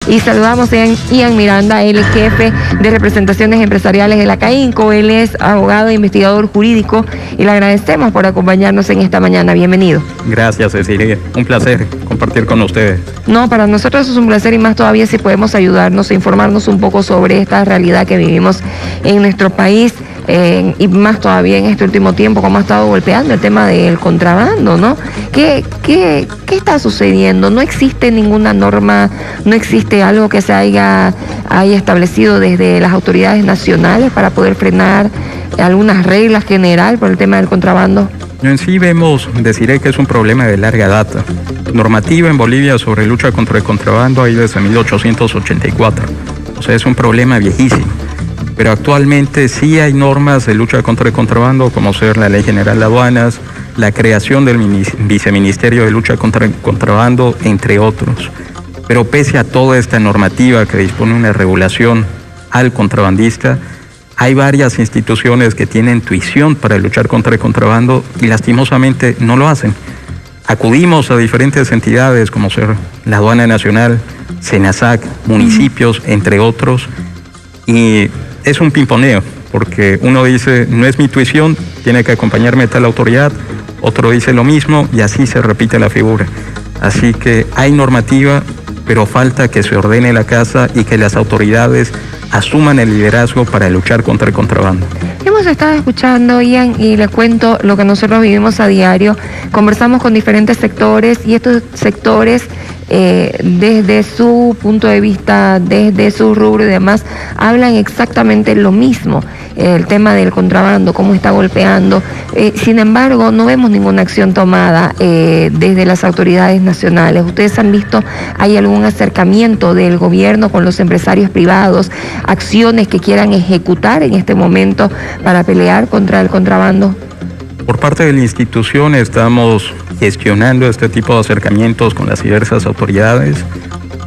Y saludamos a Ian Miranda, él es jefe de representaciones empresariales de la CAINCO. Él es abogado e investigador jurídico y le agradecemos por acompañarnos en esta mañana. Bienvenido. Gracias, Cecilia. Un placer compartir con ustedes. No, para nosotros es un placer y más todavía si podemos ayudarnos e informarnos un poco sobre esta realidad que vivimos en nuestro país. Y más todavía en este último tiempo, cómo ha estado golpeando el tema del contrabando, ¿no? ¿Qué está sucediendo? No existe ninguna norma, no existe algo que se haya establecido desde las autoridades nacionales para poder frenar algunas reglas general por el tema del contrabando. En sí deciré que es un problema de larga data. Normativa en Bolivia sobre lucha contra el contrabando hay desde 1884. O sea, es un problema viejísimo. Pero actualmente sí hay normas de lucha contra el contrabando, como ser la Ley General de Aduanas, la creación del Viceministerio de Lucha contra el Contrabando, entre otros. Pero pese a toda esta normativa que dispone una regulación al contrabandista, hay varias instituciones que tienen tuición para luchar contra el contrabando y lastimosamente no lo hacen. Acudimos a diferentes entidades como ser la Aduana Nacional, SENASAC, municipios, entre otros, y es un pimponeo, porque uno dice, no es mi tuición, tiene que acompañarme tal autoridad, otro dice lo mismo y así se repite la figura. Así que hay normativa, pero falta que se ordene la casa y que las autoridades asuman el liderazgo para luchar contra el contrabando. Hemos estado escuchando, Ian, y les cuento lo que nosotros vivimos a diario. Conversamos con diferentes sectores y estos sectores, desde su punto de vista, desde su rubro y demás, hablan exactamente lo mismo. El tema del contrabando, cómo está golpeando. Sin embargo, no vemos ninguna acción tomada desde las autoridades nacionales. ¿Ustedes han visto, hay algún acercamiento del gobierno con los empresarios privados, acciones que quieran ejecutar en este momento para pelear contra el contrabando? Por parte de la institución estamos gestionando este tipo de acercamientos con las diversas autoridades.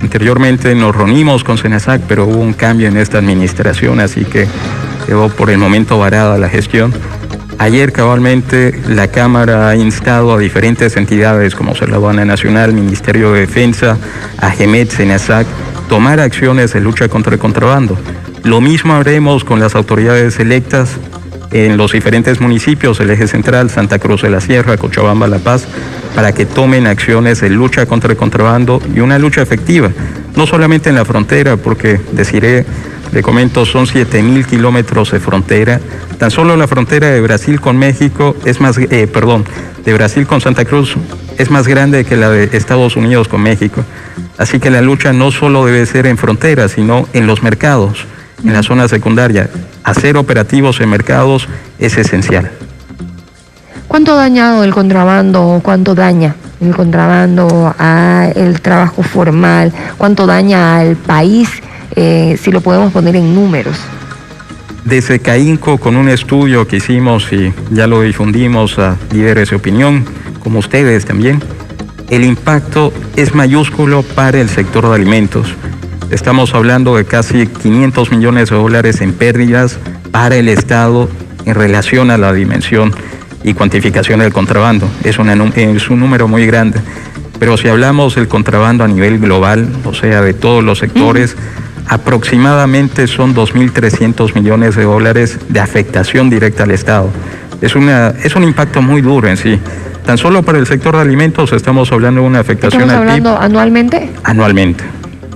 Anteriormente nos reunimos con SENASAC, pero hubo un cambio en esta administración, así que quedó por el momento varada la gestión. Ayer cabalmente la Cámara ha instado a diferentes entidades como ser la Aduana Nacional, Ministerio de Defensa, AGEMET, SENASAC, tomar acciones de lucha contra el contrabando. Lo mismo haremos con las autoridades electas en los diferentes municipios, el eje central, Santa Cruz de la Sierra, Cochabamba, La Paz, para que tomen acciones de lucha contra el contrabando y una lucha efectiva, no solamente en la frontera, porque le comento, son 7,000 kilómetros de frontera. Tan solo la frontera de Brasil con México de Brasil con Santa Cruz es más grande que la de Estados Unidos con México. Así que la lucha no solo debe ser en fronteras, sino en los mercados, en la zona secundaria. Hacer operativos en mercados es esencial. ¿Cuánto ha dañado el contrabando o cuánto daña el contrabando al trabajo formal? ¿Cuánto daña al país, si lo podemos poner en números? Desde CAINCO, con un estudio que hicimos y ya lo difundimos a líderes de opinión, como ustedes también, el impacto es mayúsculo para el sector de alimentos. Estamos hablando de casi 500 millones de dólares en pérdidas para el Estado en relación a la dimensión y cuantificación del contrabando. Es un número muy grande. Pero si hablamos del contrabando a nivel global, o sea, de todos los sectores, aproximadamente son 2.300 millones de dólares de afectación directa al Estado. Es un impacto muy duro en sí. Tan solo para el sector de alimentos estamos hablando de una afectación al PIB. ¿Estamos hablando anualmente? Anualmente.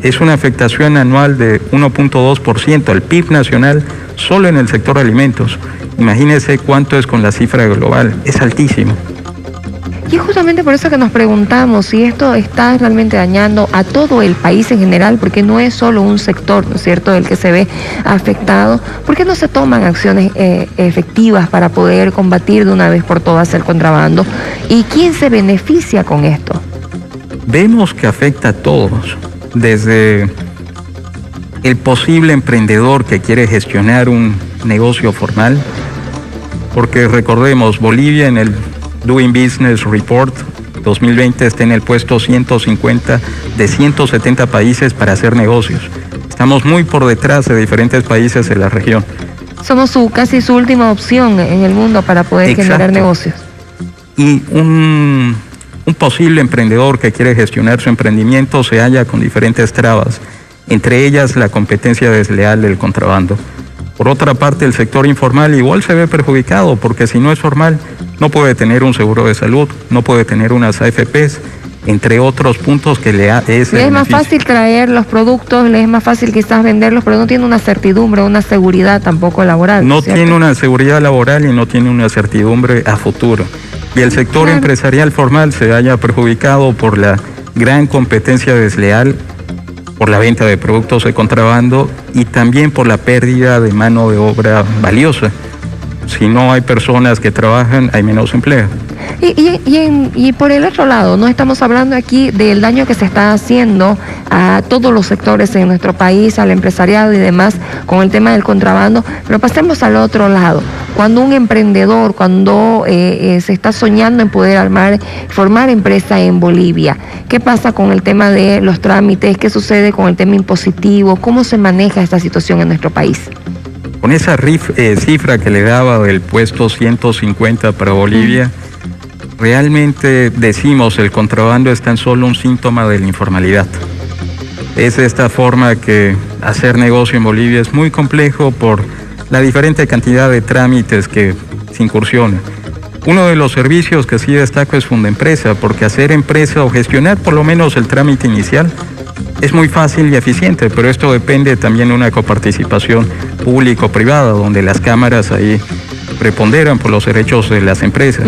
Es una afectación anual de 1.2% al PIB nacional solo en el sector de alimentos. Imagínense cuánto es con la cifra global, es altísimo. Y es justamente por eso que nos preguntamos si esto está realmente dañando a todo el país en general, porque no es solo un sector, ¿no es cierto?, el que se ve afectado. ¿Por qué no se toman acciones efectivas para poder combatir de una vez por todas el contrabando? ¿Y quién se beneficia con esto? Vemos que afecta a todos, desde el posible emprendedor que quiere gestionar un negocio formal, porque recordemos, Bolivia en el Doing Business Report 2020 está en el puesto 150 de 170 países para hacer negocios. Estamos muy por detrás de diferentes países de la región. Somos casi su última opción en el mundo para poder generar negocios. Y un posible emprendedor que quiere gestionar su emprendimiento se halla con diferentes trabas. entre ellas la competencia desleal del contrabando. Por otra parte, el sector informal igual se ve perjudicado, porque si no es formal, no puede tener un seguro de salud, no puede tener unas AFPs, entre otros puntos que le es más fácil traer los productos, le es más fácil quizás venderlos, pero no tiene una certidumbre, una seguridad tampoco laboral. No ¿cierto? tiene una seguridad laboral y no tiene una certidumbre a futuro. Y el sector empresarial formal se haya perjudicado por la gran competencia desleal, por la venta de productos de contrabando y también por la pérdida de mano de obra valiosa. Si no hay personas que trabajan, hay menos empleo. Y por el otro lado, no estamos hablando aquí del daño que se está haciendo a todos los sectores en nuestro país, al empresariado y demás, con el tema del contrabando, pero pasemos al otro lado. Cuando un emprendedor, cuando se está soñando en poder formar empresa en Bolivia, ¿qué pasa con el tema de los trámites? ¿Qué sucede con el tema impositivo? ¿Cómo se maneja esta situación en nuestro país? Con esa cifra que le daba del puesto 150 para Bolivia, realmente decimos el contrabando es tan solo un síntoma de la informalidad. Es de esta forma que hacer negocio en Bolivia es muy complejo por la diferente cantidad de trámites que se incursionan. Uno de los servicios que sí destaco es Fundempresa, porque hacer empresa o gestionar por lo menos el trámite inicial es muy fácil y eficiente, pero esto depende también de una coparticipación público-privada, donde las cámaras ahí preponderan por los derechos de las empresas.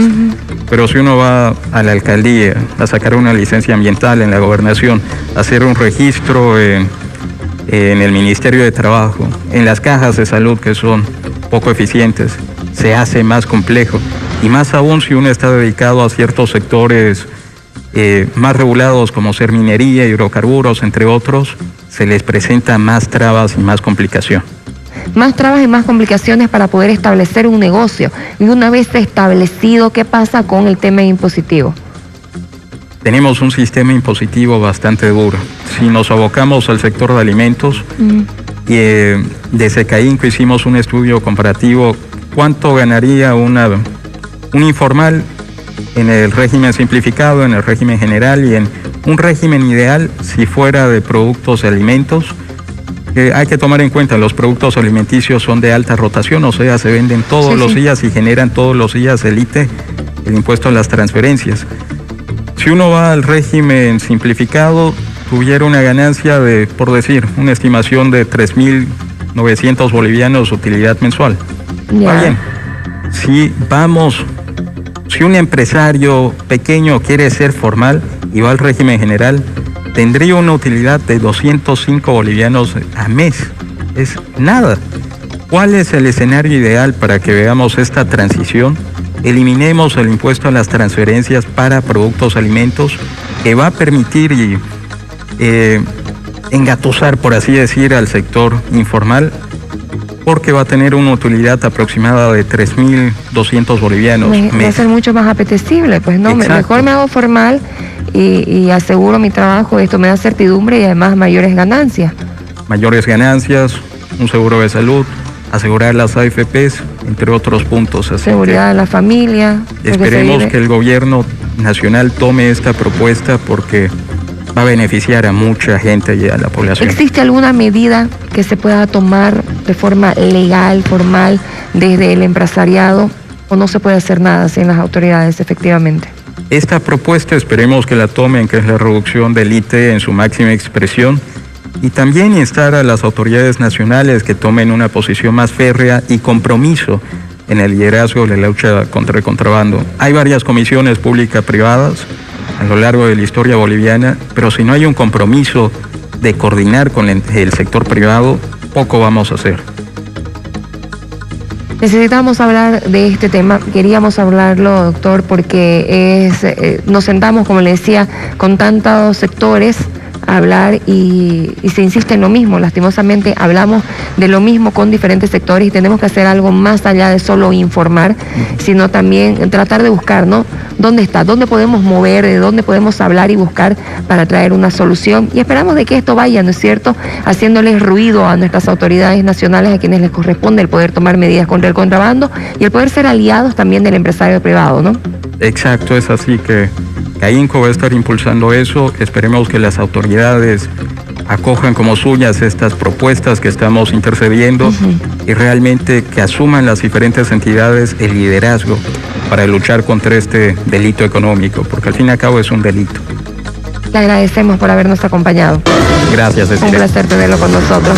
Pero si uno va a la alcaldía a sacar una licencia ambiental en la gobernación, a hacer un registro en el Ministerio de Trabajo, en las cajas de salud que son poco eficientes, se hace más complejo. Y más aún si uno está dedicado a ciertos sectores más regulados como ser minería, hidrocarburos, entre otros, se les presenta más trabas y más complicación. Más trabas y más complicaciones para poder establecer un negocio. Y una vez establecido, ¿qué pasa con el tema impositivo? Tenemos un sistema impositivo bastante duro. Si nos abocamos al sector de alimentos, desde CAINCO hicimos un estudio comparativo, ¿cuánto ganaría un informal en el régimen simplificado, en el régimen general y en un régimen ideal si fuera de productos de alimentos? Hay que tomar en cuenta, los productos alimenticios son de alta rotación, o sea, se venden todos los días y generan todos los días el impuesto a las transferencias. Si uno va al régimen simplificado, tuviera una ganancia de, por decir, una estimación de 3.900 bolivianos utilidad mensual. Va bien. Si un empresario pequeño quiere ser formal y va al régimen general, tendría una utilidad de 205 bolivianos a mes. Es nada. ¿Cuál es el escenario ideal para que veamos esta transición? Eliminemos el impuesto a las transferencias para productos alimentos, que va a permitir engatusar, por así decir, al sector informal, porque va a tener una utilidad aproximada de 3.200 bolivianos. Va a ser mucho más apetecible, pues no, mejor me hago formal y aseguro mi trabajo, esto me da certidumbre y además mayores ganancias. Mayores ganancias, un seguro de salud, asegurar las AFPs, entre otros puntos. Así seguridad de la familia. Esperemos que el gobierno nacional tome esta propuesta porque va a beneficiar a mucha gente y a la población. ¿Existe alguna medida que se pueda tomar de forma legal, formal, desde el empresariado, o no se puede hacer nada sin las autoridades, efectivamente? Esta propuesta esperemos que la tomen, que es la reducción del ITE en su máxima expresión, y también instar a las autoridades nacionales que tomen una posición más férrea y compromiso en el liderazgo de la lucha contra el contrabando. Hay varias comisiones público-privadas a lo largo de la historia boliviana, pero si no hay un compromiso de coordinar con el sector privado, poco vamos a hacer. Necesitamos hablar de este tema, queríamos hablarlo, doctor, porque nos sentamos, como le decía, con tantos sectores a hablar y se insiste en lo mismo. Lastimosamente hablamos de lo mismo con diferentes sectores y tenemos que hacer algo más allá de solo informar, sino también tratar de buscar, ¿no? ¿Dónde está? ¿Dónde podemos mover? ¿De dónde podemos hablar y buscar para traer una solución? Y esperamos de que esto vaya, ¿no es cierto?, haciéndoles ruido a nuestras autoridades nacionales, a quienes les corresponde el poder tomar medidas contra el contrabando y el poder ser aliados también del empresario privado, ¿no? Exacto, es así que CAINCO va a estar impulsando eso. Esperemos que las autoridades acojan como suyas estas propuestas que estamos intercediendo y realmente que asuman las diferentes entidades el liderazgo para luchar contra este delito económico, porque al fin y al cabo es un delito. Le agradecemos por habernos acompañado. Gracias, Cecilia. Un placer tenerlo con nosotros.